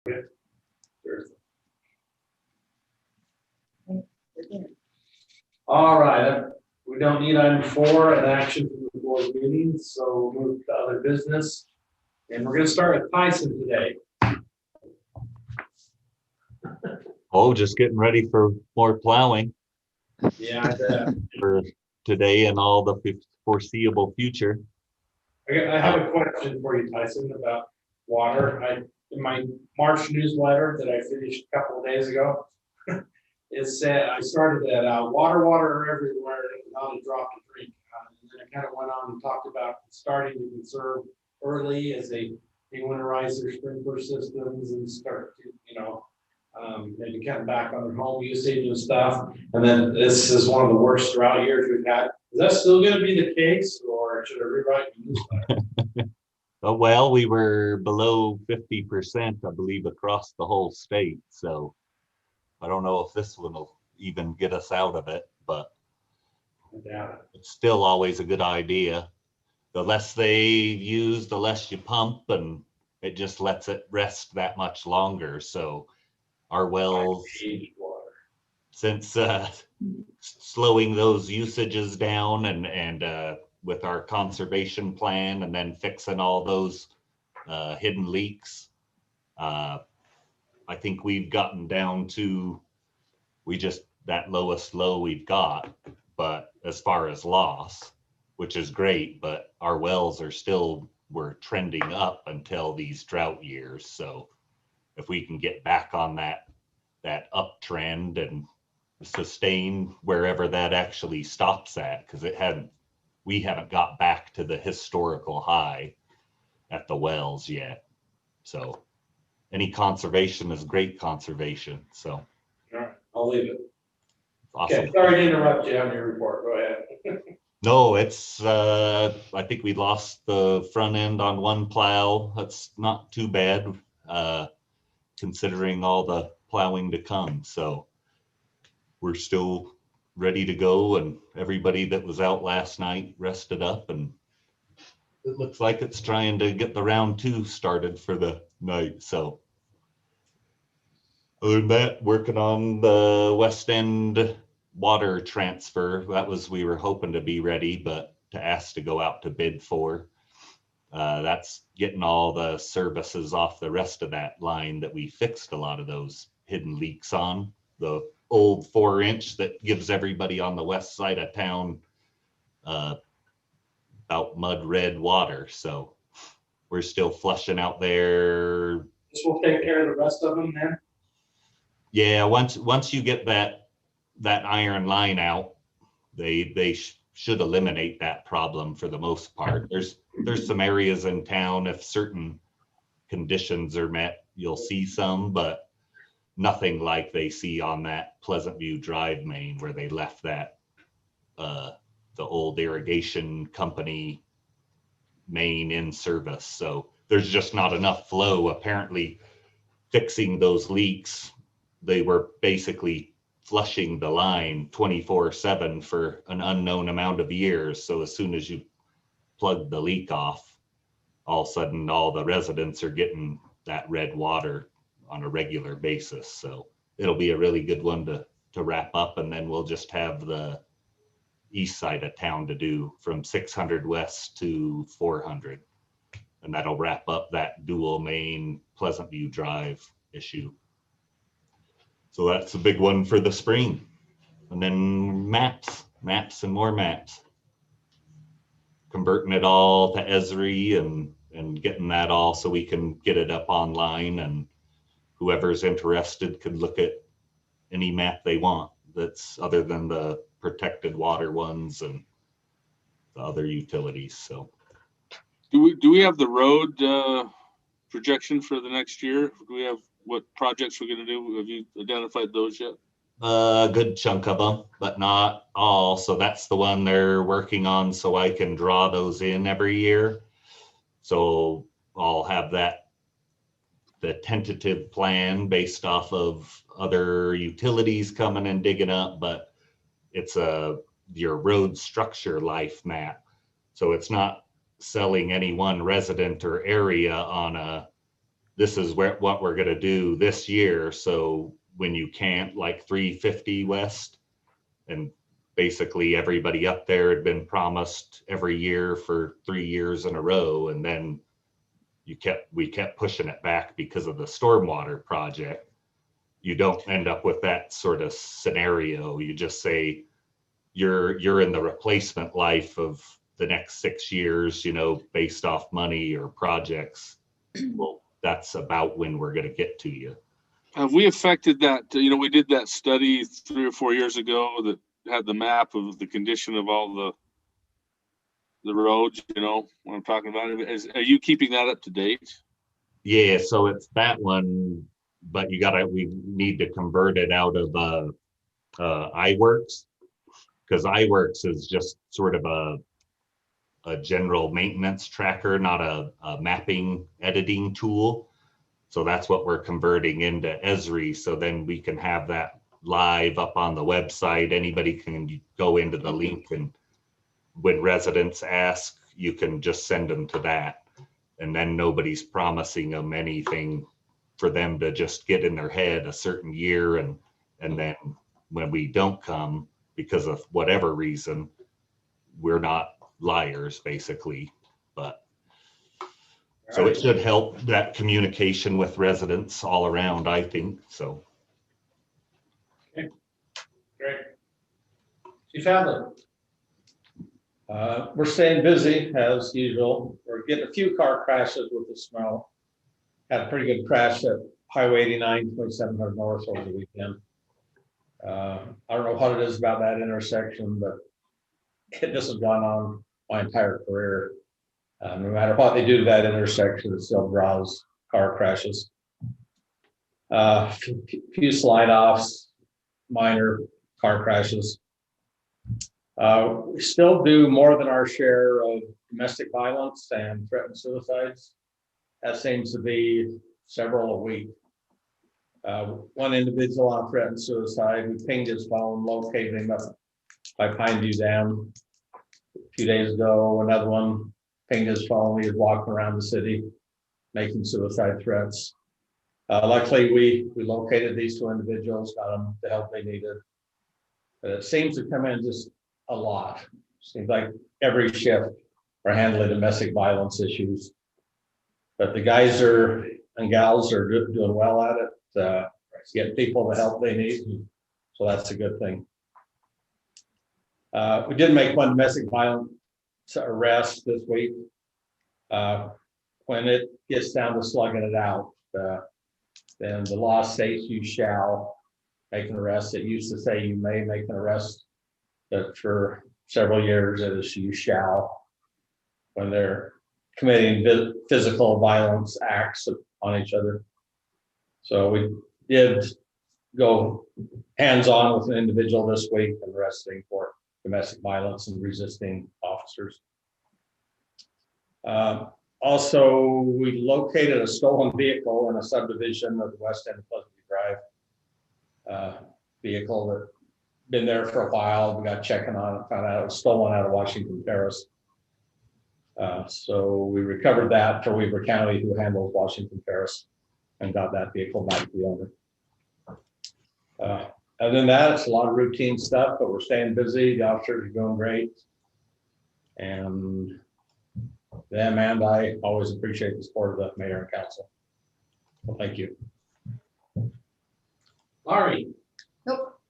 Okay. Sure. All right, we don't need item 4, an action from the board meeting, so we'll move to other business. And we're gonna start with Tyson today. Oh, just getting ready for more plowing Yeah, I bet. for today and all the foreseeable future. I have a question for you, Tyson, about water. In my March newsletter that I finished a couple of days ago, it said, I started that out, water everywhere, not a drop to drink. And then it kind of went on and talked about starting to conserve early as they winterize their sprinkler systems and start to, maybe cut back on their home usage and stuff. And then this is one of the worst drought years we've had. Is that still gonna be the case, or should I rewrite the newsletter? Well, we were below 50%, I believe, across the whole state. So I don't know if this one will even get us out of it, but Yeah. it's still always a good idea. The less they use, the less you pump, and it just lets it rest that much longer. So our wells, since slowing those usages down and with our conservation plan and then fixing all those hidden leaks, I think we've gotten down to that lowest low we've got. But as far as loss, which is great, but our wells we're trending up until these drought years. So if we can get back on that uptrend and sustain wherever that actually stops at, because we haven't got back to the historical high at the wells yet. So any conservation is great conservation. So All right, I'll leave it. awesome. Okay, sorry to interrupt you on your report. Go ahead. No, it's I think we lost the front end on one plow. That's not too bad, considering all the plowing to come. So we're still ready to go, and everybody that was out last night rested up, and it looks like it's trying to get the round 2 started for the night. So other than that, working on the west end water transfer. We were hoping to be ready, but to ask to go out to bid for. That's getting all the services off the rest of that line that we fixed a lot of those hidden leaks on. The old 4-inch that gives everybody on the west side of town about mud red water. So we're still flushing out there. This will take care of the rest of them then? Yeah, once you get that iron line out, they should eliminate that problem for the most part. There's some areas in town, if certain conditions are met, you'll see some, but nothing like they see on that Pleasant View Drive main where they left that the old irrigation company main in service. So there's just not enough flow. Apparently fixing those leaks, they were basically flushing the line 24/7 for an unknown amount of years. So as soon as you plug the leak off, all of a sudden all the residents are getting that red water on a regular basis. So it'll be a really good one to wrap up, and then we'll just have the east side of town to do from 600 west to 400, and that'll wrap up that dual main Pleasant View Drive issue. So that's a big one for the spring. And then maps and more maps, converting it all to Esri and getting that all so we can get it up online, and whoever's interested could look at any map they want that's other than the protected water ones and the other utilities. So do we have the road projection for the next year? Do we have what projects we're going to do? Have you identified those yet? a good chunk of them, but not all. So that's the one they're working on, so I can draw those in every year. So I'll have the tentative plan based off of other utilities coming and digging up, but it's your road structure life map. So it's not selling any one resident or area on this is what we're gonna do this year. So when you can't, like 350 West, and basically everybody up there had been promised every year for 3 years in a row, and then we kept pushing it back because of the stormwater project. You don't end up with that sort of scenario. You just say you're in the replacement life of the next 6 years, based off money or projects. Well, that's about when we're going to get to you. Have we affected that? We did that study 3 or 4 years ago that had the map of the condition of all the roads, what I'm talking about. Are you keeping that up to date? Yeah, so it's that one, but we need to convert it out of iWorks, because iWorks is just sort of a general maintenance tracker, not a mapping editing tool. So that's what we're converting into Esri. So then we can have that live up on the website. Anybody can go into the link, and when residents ask, you can just send them to that. And then nobody's promising them anything for them to just get in their head a certain year. And then when we don't come, because of whatever reason, we're not liars, basically. But so it should help that communication with residents all around, I think. So. Okay. Great. Chief Hadley. We're staying busy as usual. We're getting a few car crashes with the snow. Had a pretty good crash at Highway 89, 2700 North over the weekend. I don't know what it is about that intersection, but this has gone on my entire career. No matter what they do to that intersection, it still draws car crashes. Few slide offs, minor car crashes. We still do more than our share of domestic violence and threatened suicides. That seems to be several a week. One individual on threatened suicide, we pinged his phone, located him up by Pineview Dam a few days ago. Another one pinged his phone. He was walking around the city making suicide threats. Luckily, we located these 2 individuals, got them the help they needed. But it seems to come in just a lot. Seems like every shift we're handling domestic violence issues. But the guys and gals are doing well at it, getting people the help they need. So that's a good thing. We did make one domestic violence arrest this week. When it gets down to slugging it out, then the law states you shall make an arrest. It used to say you may make an arrest, but for several years it is you shall, when they're committing physical violence acts on each other. So we did go hands-on with an individual this week and arresting for domestic violence and resisting officers. Also, we located a stolen vehicle in a subdivision of the west end of Pleasantview Drive. Vehicle that been there for a while. We got checking on it, found out it was stolen out of Washington Parish. So we recovered that for Weaver County, who handles Washington Parish, and got that vehicle back to the owner. Other than that, it's a lot of routine stuff, but we're staying busy. The officers are doing great. And them and I always appreciate the support of the mayor and council. Well, thank you. Laurie. Nope.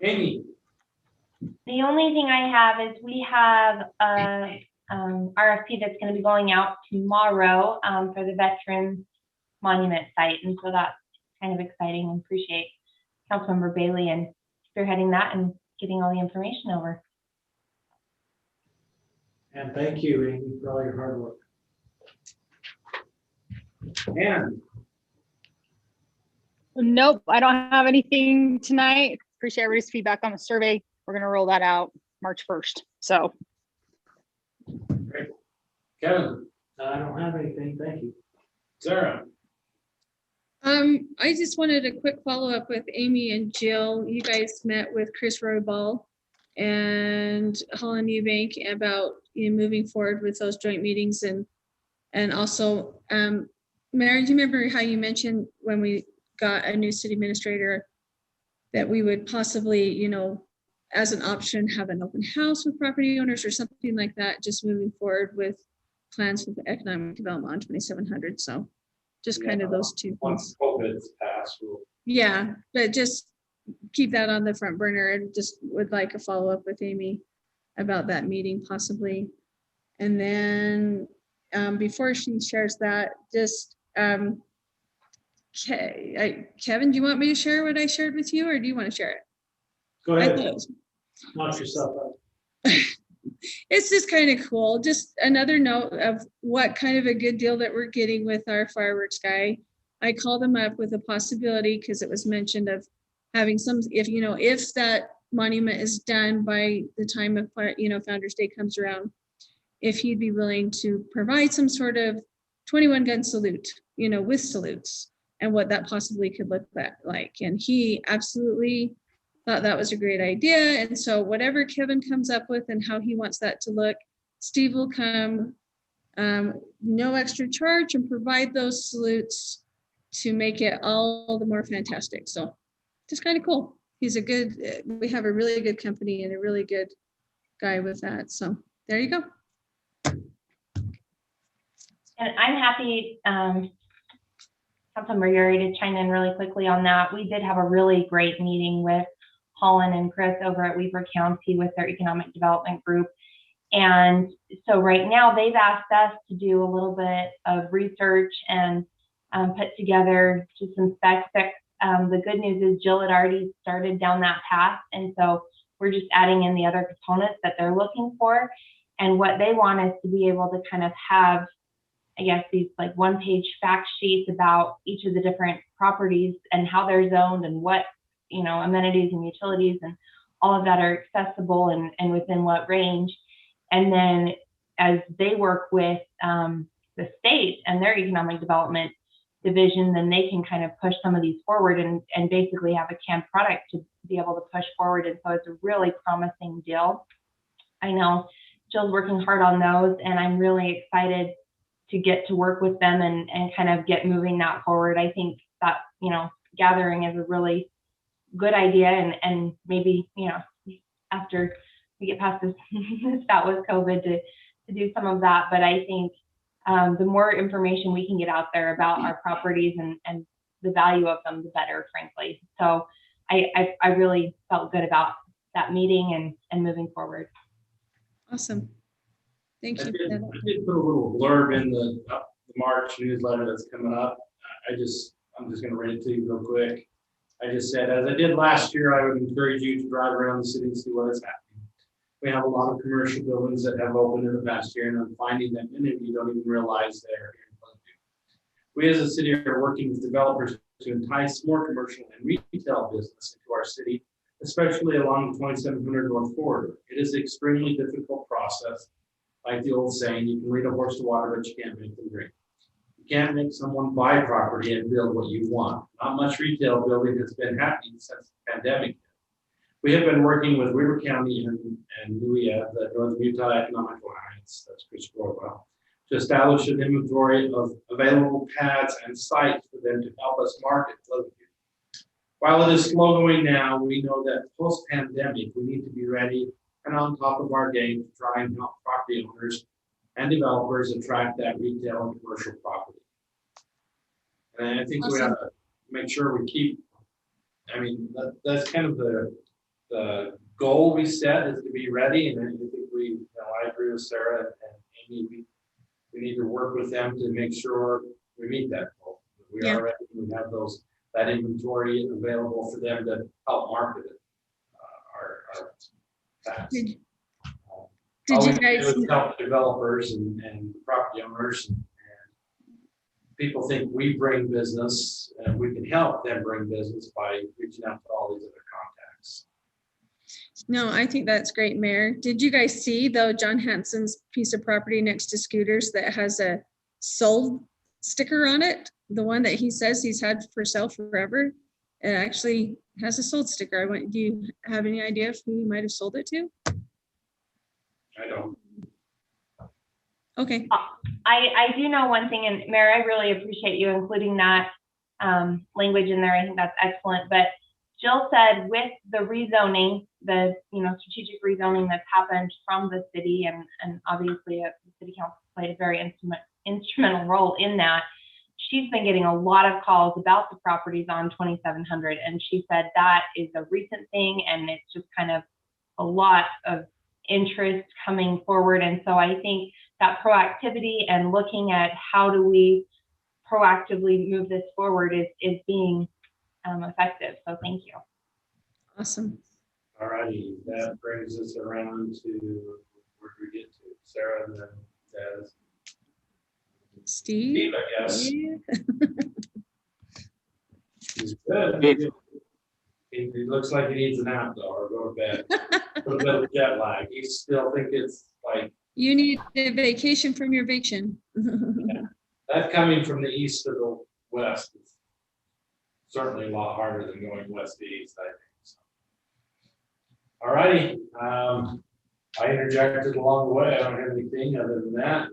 Amy. The only thing I have is we have a RFP that's going to be going out tomorrow for the Veterans Monument site. And so that's kind of exciting, and appreciate Councilmember Bailey and spearheading that and getting all the information over. And thank you, Amy, for all your hard work. And Nope, I don't have anything tonight. Appreciate everybody's feedback on the survey. We're going to roll that out March 1st. So. great. Kevin. I don't have anything, thank you. Sarah. I just wanted a quick follow-up with Amy and Jill. You guys met with Chris Roybal and Holland Eubank about moving forward with those joint meetings, and also Mary, do you remember how you mentioned when we got a new city administrator that we would possibly, as an option, have an open house with property owners or something like that, just moving forward with plans for the economic development on 2700. So just kind of those two Once things. COVID's passed, we'll Yeah, but just keep that on the front burner and just would like a follow-up with Amy about that meeting possibly. And then before she shares that, just Kevin, do you want me to share what I shared with you or do you want to share it? Go I ahead, thought it was- knock yourself out. It's just kind of cool. Just another note of what kind of a good deal that we're getting with our fireworks guy. I called him up with a possibility because it was mentioned of having some, if that monument is done by the time of, Founder's Day comes around, if he'd be willing to provide some sort of 21 gun salute, with salutes and what that possibly could look like. And he absolutely thought that was a great idea. And so whatever Kevin comes up with and how he wants that to look, Steve will come, no extra charge, and provide those salutes to make it all the more fantastic. So just kind of cool. We have a really good company and a really good guy with that. So there you go. And I'm happy, Councilmember Yuri, to chime in really quickly on that. We did have a really great meeting with Holland and Chris over at Weaver County with their economic development group. And so right now they've asked us to do a little bit of research and put together just some specs. The good news is Jill had already started down that path. And so we're just adding in the other components that they're looking for. And what they want is to be able to kind of have, I guess, these like one-page fact sheets about each of the different properties and how they're zoned and what, amenities and utilities and all of that are accessible and within what range. And then as they work with the state and their economic development division, then they can kind of push some of these forward and basically have a canned product to be able to push forward. And so it's a really promising deal. I know Jill's working hard on those, and I'm really excited to get to work with them and kind of get moving that forward. I think that, gathering is a really good idea, and maybe, after we get past this that with COVID to do some of that. But I think the more information we can get out there about our properties and the value of them, the better, frankly. So I really felt good about that meeting and moving forward. Awesome. Thank I you. did put a little blurb in the March newsletter that's coming up. I'm just gonna read it to you real quick. I just said, as I did last year, I would encourage you to drive around the city and see what is happening. We have a lot of commercial buildings that have opened in the past year, and I'm finding that many of you don't even realize they're here in Pleasantview. We as a city are working with developers to entice more commercial and retail business into our city, especially along the 2700 North Corridor. It is an extremely difficult process. Like the old saying, you can lead a horse to water, but you can't make them drink. You can't make someone buy property and build what you want. Not much retail building has been happening since the pandemic. We have been working with Weaver County and NUIA, the Northern Utah Economic Alliance, that's Chris Corwell, to establish an inventory of available pads and sites for them to help us market Pleasantview. While it is slow going now, we know that post-pandemic, we need to be ready and on top of our game to try and help property owners and developers attract that retail and commercial property. And I think we Awesome. have to make sure we keep, that's kind of the goal we set is to be ready. And I think I agree with Sarah and Amy, we need to work with them to make sure we meet that goal. We Yeah. are ready, we have that inventory available for them to help market it. Our tax. Did All you we can do guys, is help developers and property owners and people think we bring business and we can help them bring business by reaching out to all these other contacts. no, I think that's great, Mayor. Did you guys see though John Hansen's piece of property next to Scooters that has a sold sticker on it? The one that he says he's had for sale forever. It actually has a sold sticker. Do you have any idea of who he might have sold it to? I don't. Okay, I do know one thing, and Mary, I really appreciate you including that language in there. I think that's excellent. But Jill said with the rezoning, the strategic rezoning that's happened from the city, and obviously the city council played a very instrumental role in that. She's been getting a lot of calls about the properties on 2700, and she said that is a recent thing, and it's just kind of a lot of interest coming forward. And so I think that proactivity and looking at how do we proactively move this forward is being effective. So thank you. awesome. All righty, that brings us around to, where do we get to? Sarah and then Des. Steve? Steve, I guess. Yeah. He's good. Good. He looks like he needs a nap though, or go to bed. A little bit of jet lag. You still think it's like, You need a vacation from your vacation. that coming from the east to the west is certainly a lot harder than going west to east, I think. So. All righty, I interjected along the way. I don't have anything other than that.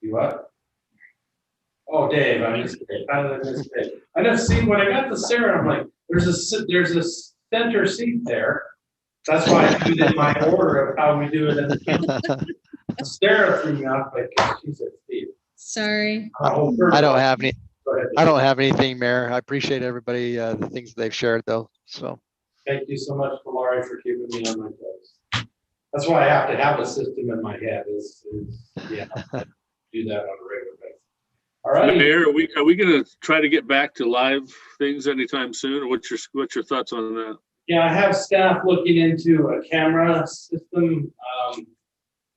You what? Oh, Dave, I missed Dave. How did I miss Dave? I just see when I got to Sarah, I'm like, there's a center seat there. That's why I did it in my order of how we do it. Sarah threw me off, but she said Steve. Sorry. I don't have any. I don't have anything, Mayor. I appreciate everybody, the things they've shared though, so. Thank you so much, Laurie, for keeping me on my toes. That's why I have to have a system in my head yeah, I do that on a regular basis. All right. Mayor, are we gonna try to get back to live things anytime soon, or what's your thoughts on that? Yeah, I have staff looking into a camera system,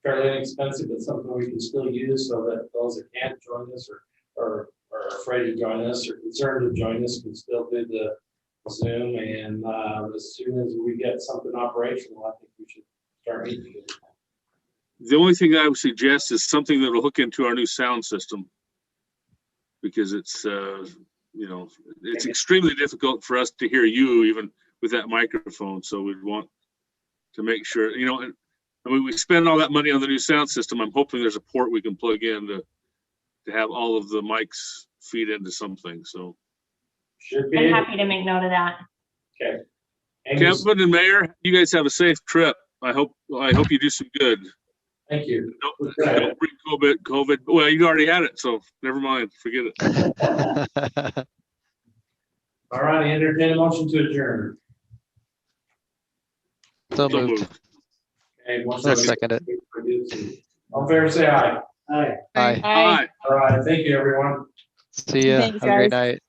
fairly inexpensive, but something we can still use so that those that can't join us or are afraid to join us or concerned to join us can still do the Zoom. And as soon as we get something operational, I think we should start meeting. The only thing I would suggest is something that will hook into our new sound system, because it's it's extremely difficult for us to hear you even with that microphone. So we'd want to make sure, I mean, we spend all that money on the new sound system. I'm hoping there's a port we can plug in to have all of the mics feed into something. So Should be. I'm happy to make note of that. Okay. And Kevin and Mayor, you guys have a safe trip. I hope you do some good. thank you. Don't bring COVID. Well, you already had it, so never mind. Forget it. All right, entertain a motion to adjourn. So So moved. moved. Okay, motion Let's second it. All in favor, say aye. Hi. Aye. Aye. All right, thank you, everyone. See ya. Thanks, Have a great guys. night.